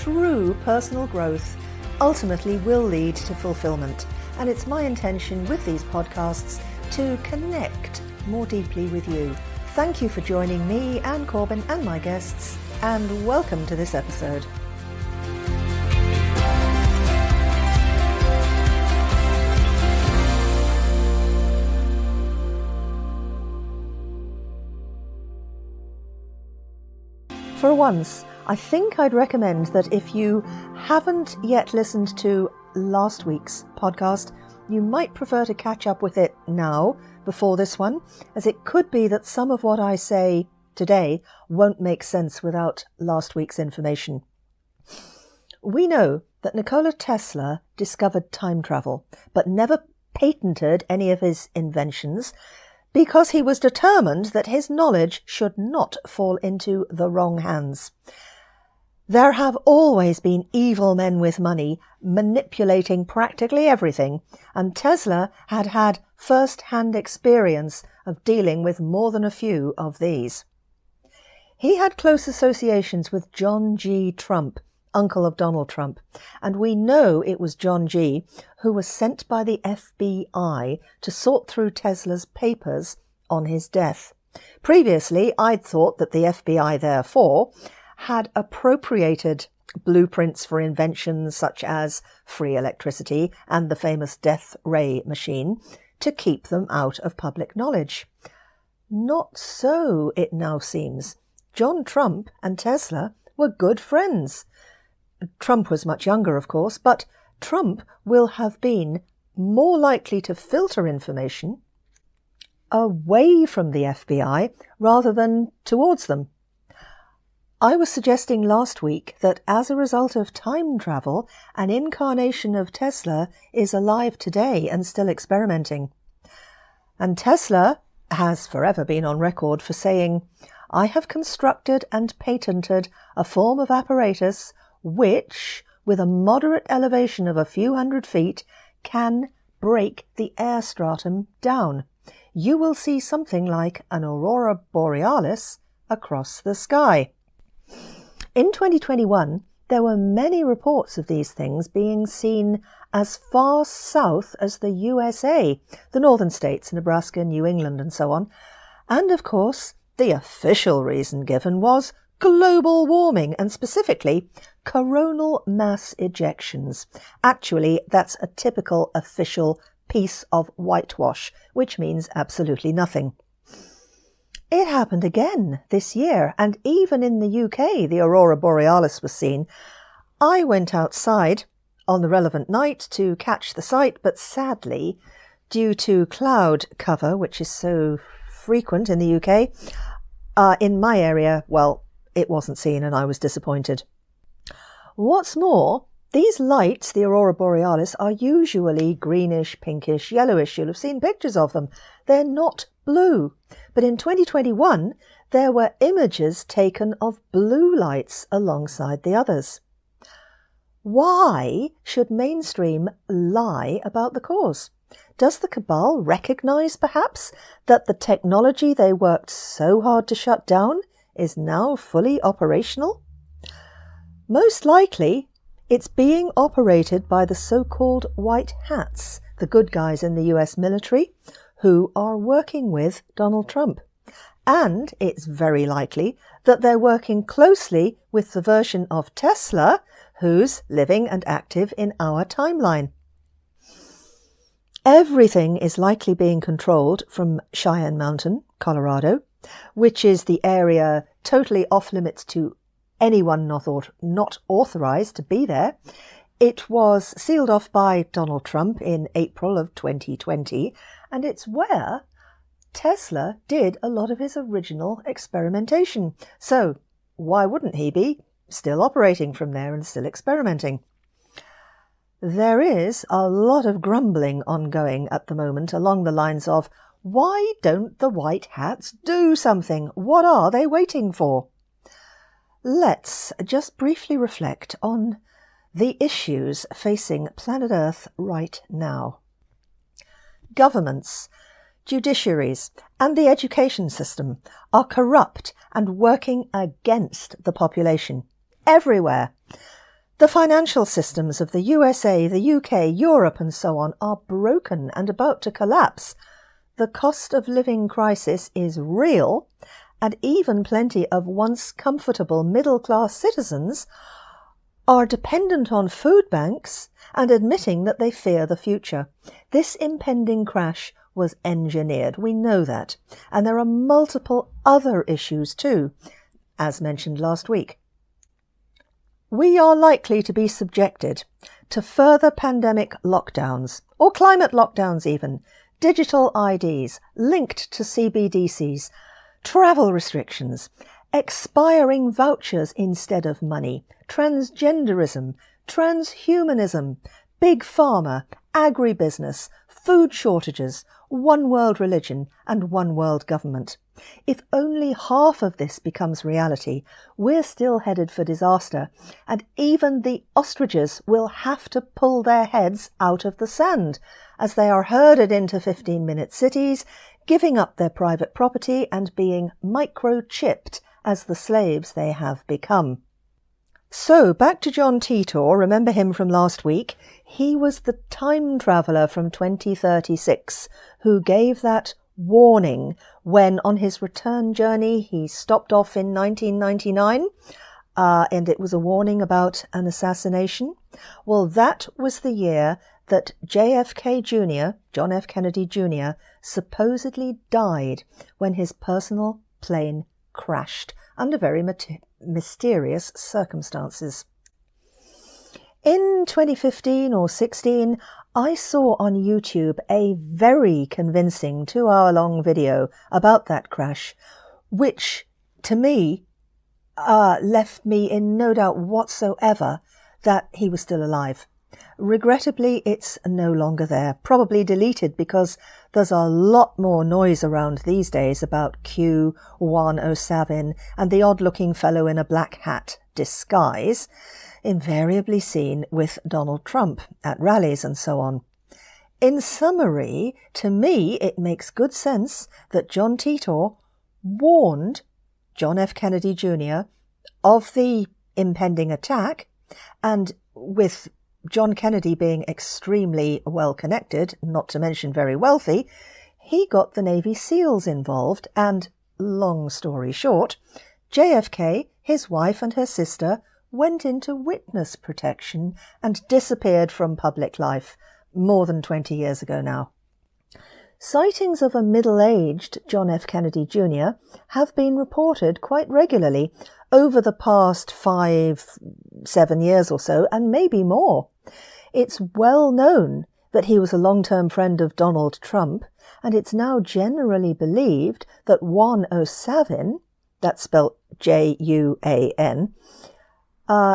true personal growth ultimately will lead to fulfillment. And it's my intention with these podcasts to connect more deeply with you. Thank you for joining me and Corbin and my guests, and welcome to this episode. For once, I think I'd recommend that if you haven't yet listened to last week's podcast, you might prefer to catch up with it now, before this one, as it could be that some of what I say today won't make sense without last week's information. We know that Nikola Tesla discovered time travel, but never patented any of his inventions, because he was determined that his knowledge should not fall into the wrong hands. There have always been evil men with money manipulating practically everything, and Tesla had had first-hand experience of dealing with more than a few of these. He had close associations with John G. Trump, uncle of Donald Trump, and we know it was John G. who was sent by the FBI to sort through Tesla's papers on his death. Previously, I'd thought that the FBI, therefore, had appropriated blueprints for inventions such as free electricity and the famous death ray machine to keep them out of public knowledge. Not so, it now seems. John Trump and Tesla were good friends. Trump was much younger, of course, but Trump will have been more likely to filter information away from the FBI rather than towards them. I was suggesting last week that as a result of time travel, an incarnation of Tesla is alive today and still experimenting. And Tesla has forever been on record for saying, "I have constructed and patented a form of apparatus which, with a moderate elevation of a few hundred feet, can break the air stratum down. You will see something like an aurora borealis across the sky." In 2021, there were many reports of these things being seen as far south as the USA, the northern states, Nebraska, New England, and so on. And of course, the official reason given was global warming, and specifically coronal mass ejections. Actually, that's a typical official piece of whitewash, which means absolutely nothing. It happened again this year, and even in the UK, the aurora borealis was seen. I went outside on the relevant night to catch the sight, but sadly, due to cloud cover, which is so frequent in the UK, in my area, well, it wasn't seen and I was disappointed. What's more, these lights, the aurora borealis, are usually greenish, pinkish, yellowish. You'll have seen pictures of them. They're not blue. But in 2021, there were images taken of blue lights alongside the others. Why should mainstream lie about the cause? Does the cabal recognise, perhaps, that the technology they worked so hard to shut down is now fully operational? Most likely, it's being operated by the so-called white hats, the good guys in the US military, who are working with Donald Trump. And it's very likely that they're working closely with the version of Tesla who's living and active in our timeline. Everything is likely being controlled from Cheyenne Mountain, Colorado, which is the area totally off limits to anyone not authorized to be there. It was sealed off by Donald Trump in April of 2020, and it's where Tesla did a lot of his original experimentation. So why wouldn't he be still operating from there and still experimenting? There is a lot of grumbling ongoing at the moment along the lines of, why don't the white hats do something? What are they waiting for? Let's just briefly reflect on the issues facing planet Earth right now. Governments, judiciaries, and the education system are corrupt and working against the population everywhere. The financial systems of the USA, the UK, Europe and so on are broken and about to collapse. The cost of living crisis is real, and even plenty of once comfortable middle-class citizens are dependent on food banks and admitting that they fear the future. This impending crash was engineered, we know that, and there are multiple other issues too, as mentioned last week. We are likely to be subjected to further pandemic lockdowns, or climate lockdowns even, digital IDs linked to CBDCs, travel restrictions, expiring vouchers instead of money, transgenderism, transhumanism, big pharma, agribusiness, food shortages, one world religion and one world government. If only half of this becomes reality, we're still headed for disaster, and even the ostriches will have to pull their heads out of the sand as they are herded into 15-minute cities, giving up their private property and being microchipped as the slaves they have become. So, back to John Titor, remember him from last week? He was the time traveller from 2036 who gave that warning when on his return journey he stopped off in 1999 and it was a warning about an assassination. Well, that was the year that JFK Jr., John F. Kennedy Jr., supposedly died when his personal plane crashed under very mysterious circumstances. In 2015 or 16, I saw on YouTube a very convincing 2-hour-long video about that crash, which, to me, left me in no doubt whatsoever that he was still alive. Regrettably, it's no longer there, probably deleted because there's a lot more noise around these days about Q107 and the odd-looking fellow in a black hat disguise, invariably seen with Donald Trump at rallies and so on. In summary, to me, it makes good sense that John Titor warned John F. Kennedy Jr. of the impending attack, and with John Kennedy being extremely well connected, not to mention very wealthy, he got the Navy SEALs involved and, long story short, JFK, his wife and her sister went into witness protection and disappeared from public life more than 20 years ago now. Sightings of a middle-aged John F. Kennedy Jr. have been reported quite regularly over the past 5-7 years or so, and maybe more. It's well known that he was a long-term friend of Donald Trump, and it's now generally believed that 107, that's spelled J-U-A-N,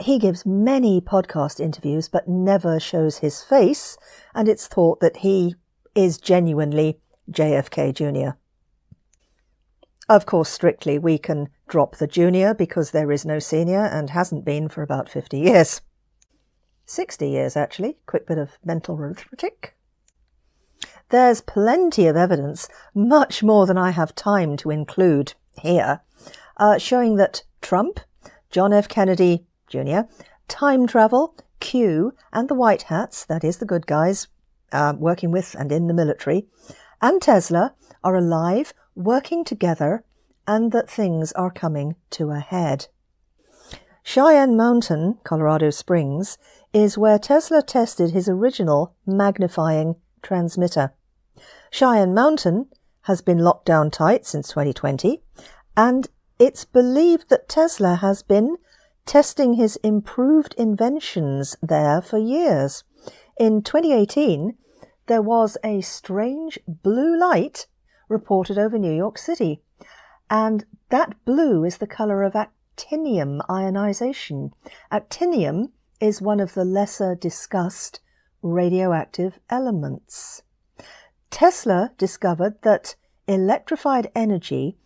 he gives many podcast interviews but never shows his face, and it's thought that he is genuinely JFK Jr. Of course, strictly, we can drop the junior because there is no senior and hasn't been for about 50 years. 60 years, actually. Quick bit of mental arithmetic. There's plenty of evidence, much more than I have time to include here, showing that Trump, John F. Kennedy Jr., time travel, Q, and the White Hats, that is the good guys, working with and in the military, and Tesla are alive, working together, and that things are coming to a head. Cheyenne Mountain, Colorado Springs, is where Tesla tested his original magnifying transmitter. Cheyenne Mountain has been locked down tight since 2020, and it's believed that Tesla has been testing his improved inventions there for years. In 2018, there was a strange blue light reported over New York City, and that blue is the colour of actinium ionization. Actinium is one of the lesser discussed radioactive elements. Tesla discovered that electrified energy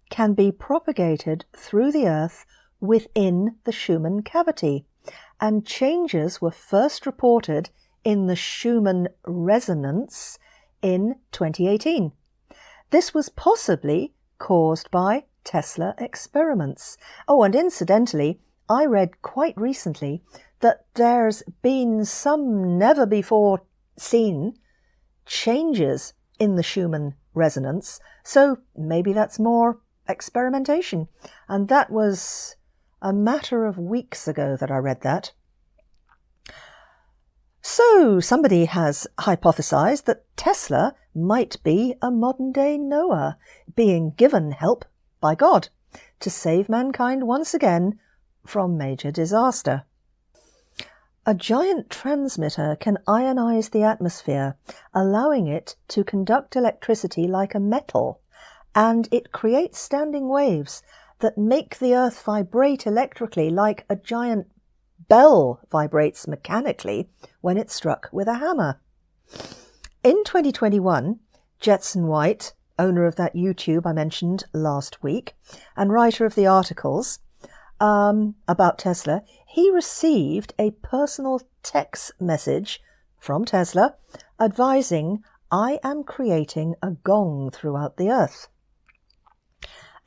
can be propagated through the Earth within the Schumann cavity, and changes were first reported in the Schumann resonance in 2018. This was possibly caused by Tesla experiments. Oh, and incidentally, I read quite recently that there's been some never-before-seen changes in the Schumann resonance, so maybe that's more experimentation. And that was a matter of weeks ago that I read that. So somebody has hypothesized that Tesla might be a modern-day Noah, being given help by God to save mankind once again from major disaster. A giant transmitter can ionize the atmosphere, allowing it to conduct electricity like a metal, and it creates standing waves that make the Earth vibrate electrically like a giant bell vibrates mechanically when it's struck with a hammer. In 2021, Jetson White, owner of that YouTube I mentioned last week, and writer of the articles about Tesla, he received a personal text message from Tesla advising, "I am creating a gong throughout the Earth."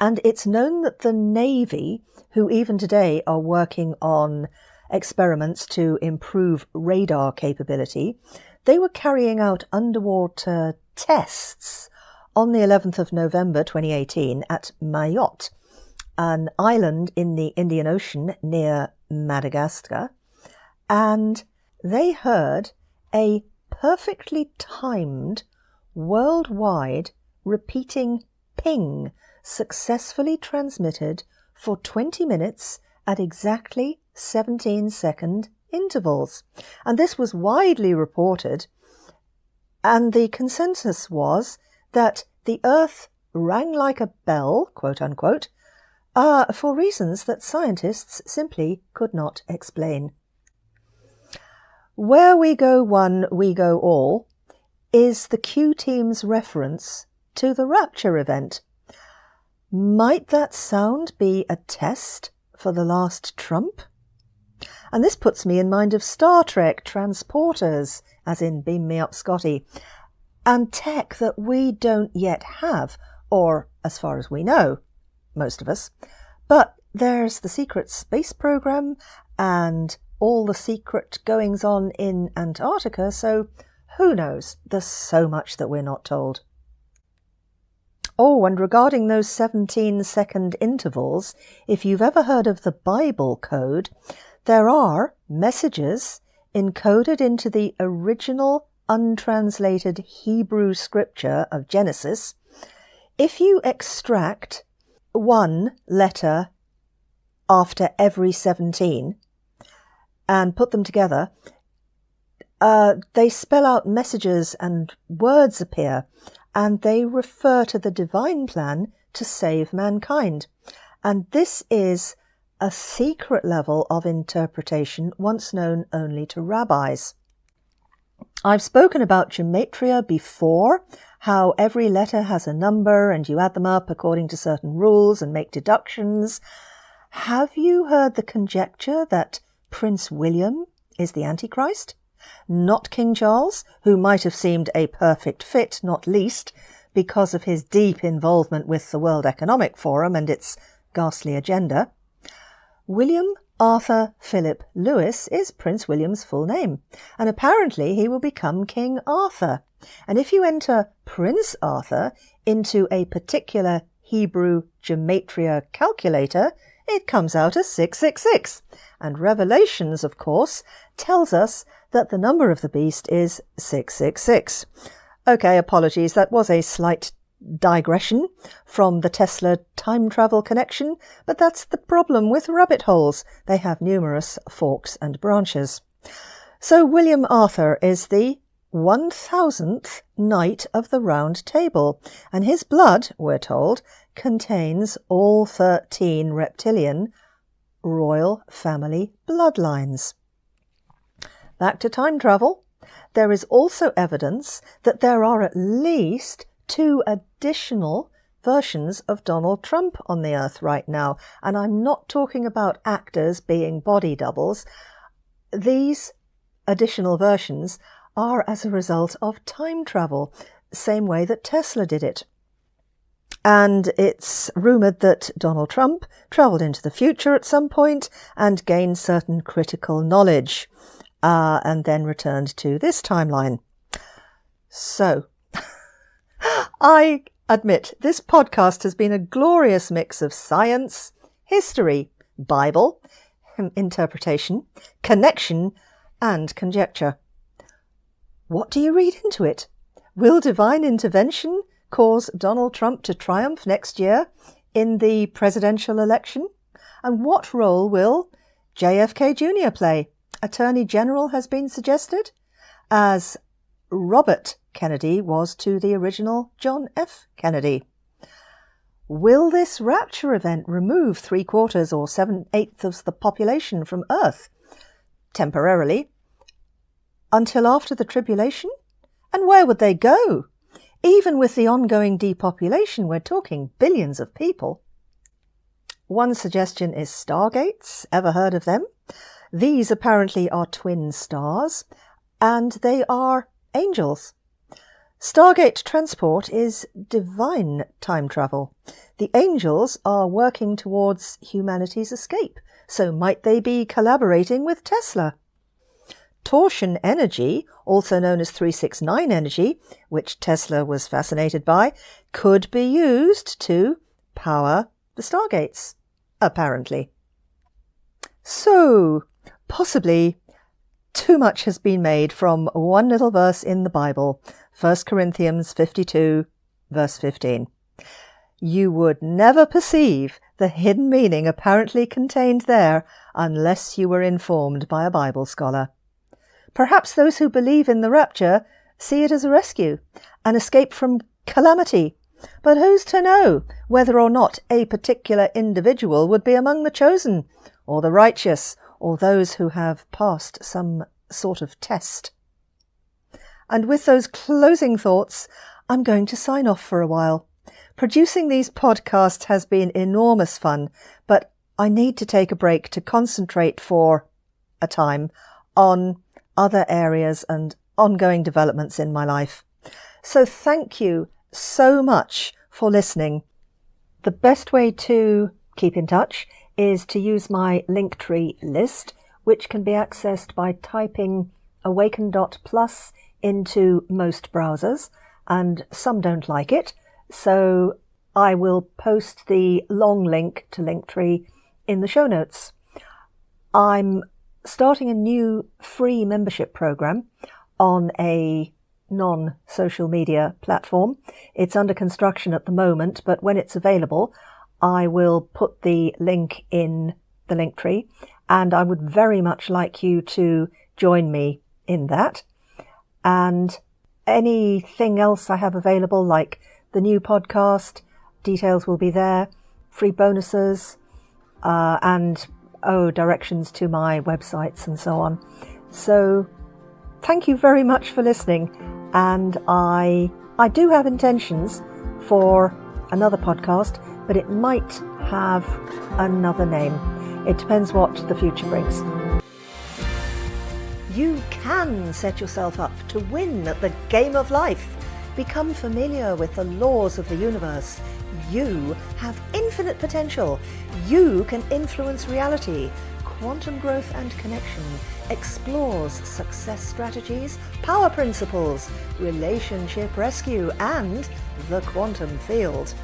And it's known that the Navy, who even today are working on experiments to improve radar capability, they were carrying out underwater tests on the 11th of November 2018 at Mayotte, an island in the Indian Ocean near Madagascar, and they heard a perfectly timed, worldwide repeating ping successfully transmitted for 20 minutes at exactly 17-second intervals. And this was widely reported, and the consensus was that the Earth rang like a bell, quote unquote, for reasons that scientists simply could not explain. Where we go one, we go all is the Q team's reference to the Rapture event. Might that sound be a test for the last Trump? And this puts me in mind of Star Trek transporters, as in Beam Me Up Scotty, and tech that we don't yet have, or as far as we know, most of us. But there's the secret space program and all the secret goings-on in Antarctica, so who knows? There's so much that we're not told. Oh, and regarding those 17-second intervals, if you've ever heard of the Bible code, there are messages encoded into the original untranslated Hebrew scripture of Genesis. If you extract one letter after every 17 and put them together, they spell out messages and words appear, and they refer to the divine plan to save mankind. And this is a secret level of interpretation once known only to rabbis. I've spoken about gematria before, how every letter has a number and you add them up according to certain rules and make deductions. Have you heard the conjecture that Prince William is the Antichrist? Not King Charles, who might have seemed a perfect fit, not least because of his deep involvement with the World Economic Forum and its ghastly agenda. William Arthur Philip Lewis is Prince William's full name, and apparently he will become King Arthur. And if you enter Prince Arthur into a particular Hebrew gematria calculator, it comes out as 666. And Revelations, of course, tells us that the number of the beast is 666. Okay, apologies, that was a slight digression from the Tesla time travel connection, but that's the problem with rabbit holes. They have numerous forks and branches. So William Arthur is the 1000th Knight of the Round Table, and his blood, we're told, contains all 13 reptilian royal family bloodlines. Back to time travel. There is also evidence that there are at least 2 additional versions of Donald Trump on the earth right now, and I'm not talking about actors being body doubles. These additional versions are as a result of time travel, same way that Tesla did it. And it's rumoured that Donald Trump travelled into the future at some point and gained certain critical knowledge, and then returned to this timeline. So, I admit this podcast has been a glorious mix of science, history, Bible, interpretation, connection, and conjecture. What do you read into it? Will divine intervention cause Donald Trump to triumph next year in the presidential election? And what role will JFK Jr. play? Attorney General has been suggested, as Robert Kennedy was to the original John F. Kennedy. Will this rapture event remove 3/4 or 7/8 of the population from Earth temporarily until after the tribulation? And where would they go? Even with the ongoing depopulation, we're talking billions of people. One suggestion is stargates. Ever heard of them? These apparently are twin stars, and they are angels. Stargate transport is divine time travel. The angels are working towards humanity's escape, so might they be collaborating with Tesla? Torsion energy, also known as 369 energy, which Tesla was fascinated by, could be used to power the stargates, apparently. So, possibly, too much has been made from one little verse in the Bible, 1 Corinthians 52, verse 15. You would never perceive the hidden meaning apparently contained there unless you were informed by a Bible scholar. Perhaps those who believe in the rapture see it as a rescue, an escape from calamity. But who's to know whether or not a particular individual would be among the chosen, or the righteous, or those who have passed some sort of test? And with those closing thoughts, I'm going to sign off for a while. Producing these podcasts has been enormous fun, but I need to take a break to concentrate for a time on other areas and ongoing developments in my life. So thank you so much for listening. The best way to keep in touch is to use my Linktree list, which can be accessed by typing awaken.plus into most browsers, and some don't like it, so I will post the long link to Linktree in the show notes. I'm starting a new free membership program on a non-social media platform. It's under construction at the moment, but when it's available, I will put the link in the Linktree, and I would very much like you to join me in that. And anything else I have available, like the new podcast, details will be there, free bonuses, and directions to my websites and so on. So thank you very much for listening, and I do have intentions for another podcast, but it might have another name. It depends what the future brings. You can set yourself up to win at the game of life. Become familiar with the laws of the universe. You have infinite potential. You can influence reality. Quantum growth and connection explores success strategies, power principles, relationship rescue, and the quantum field.